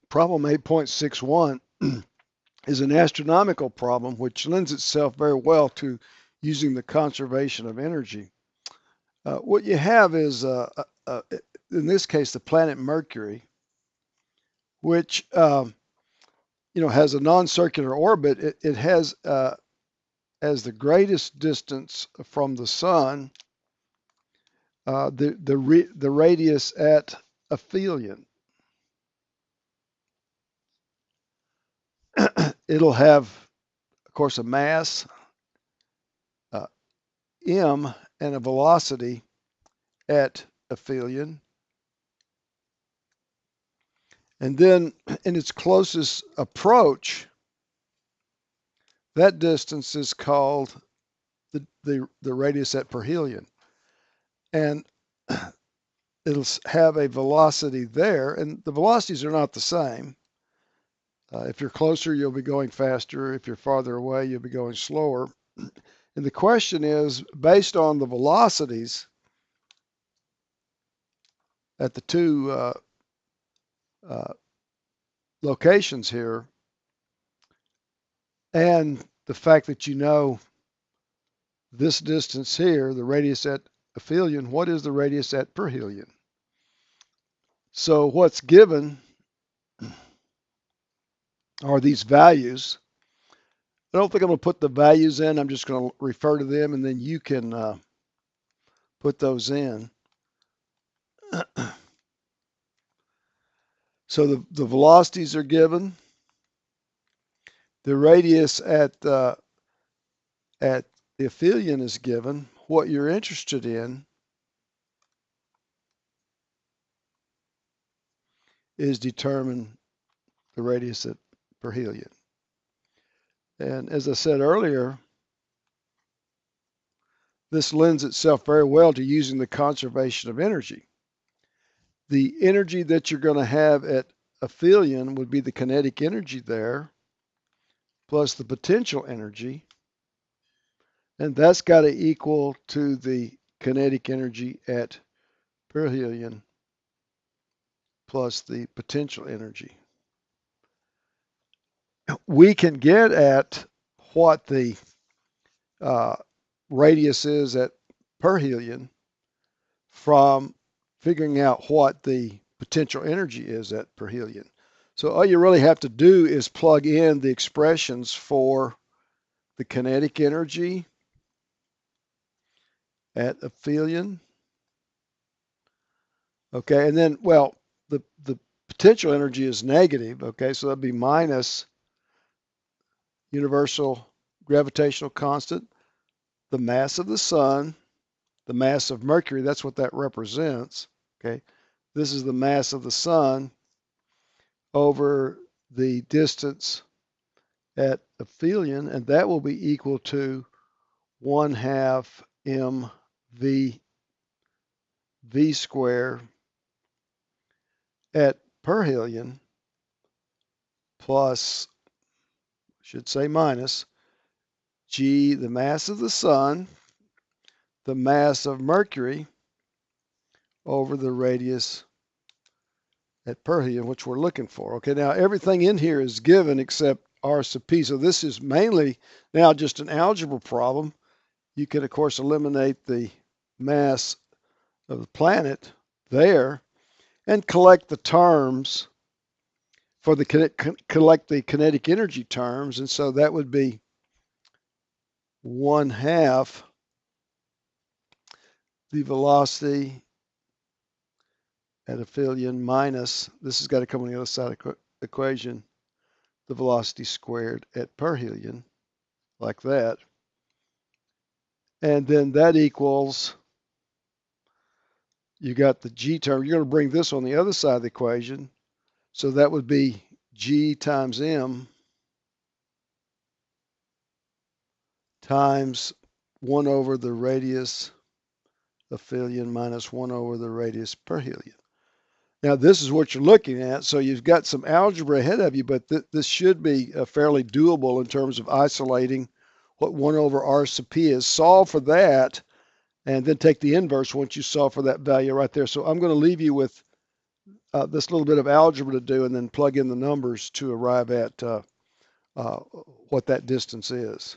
Problem 8.61 is an astronomical problem which lends itself very well to using the conservation of energy. What you have is, in this case, the planet Mercury, which has a non-circular orbit. It has as the greatest distance from the sun the radius at aphelion. It'll have, of course, a mass uh, m and a velocity at aphelion. And then in its closest approach, that distance is called the radius at perihelion. And it'll have a velocity there, and the velocities are not the same. If you're closer, you'll be going faster. If you're farther away, you'll be going slower. And the question is, based on the velocities at the two uh, locations here, and the fact that you know this distance here, the radius at aphelion, what is the radius at perihelion? So what's given are these values. I don't think I'm going to put the values in. I'm just going to refer to them, and then you can put those in. So the velocities are given. The radius at the aphelion is given. What you're interested in is determine the radius at perihelion. And as I said earlier, this lends itself very well to using the conservation of energy. The energy that you're going to have at aphelion would be the kinetic energy there, plus the potential energy, and that's got to equal to the kinetic energy at perihelion plus the potential energy. We can get at what the radius is at perihelion from figuring out what the potential energy is at perihelion. So all you really have to do is plug in the expressions for the kinetic energy at aphelion. Okay, and then, well, the potential energy is negative. Okay, so that'd be minus universal gravitational constant, the mass of the sun, the mass of Mercury, that's what that represents. Okay, this is the mass of the sun over the distance at aphelion, and that will be equal to 1/2 mv v square at perihelion plus, should say minus, g, the mass of the sun, the mass of Mercury over the radius at perihelion, which we're looking for. Okay, now everything in here is given except r sub p. So this is mainly now just an algebra problem. You can, of course, eliminate the mass of the planet there and collect the terms for the collect the kinetic energy terms, and so that would be 1/2 the velocity at aphelion minus, this has got to come on the other side of the equation, the velocity squared at perihelion, like that. And then that equals, you got the g term. You're going to bring this on the other side of the equation. So that would be g times m times 1 over the radius aphelion minus 1 over the radius perihelion. Now this is what you're looking at. So you've got some algebra ahead of you, but this should be fairly doable in terms of isolating what 1 over r sub p is. Solve for that, and then take the inverse once you solve for that value right there. So I'm going to leave you with this little bit of algebra to do and then plug in the numbers to arrive at what that distance is.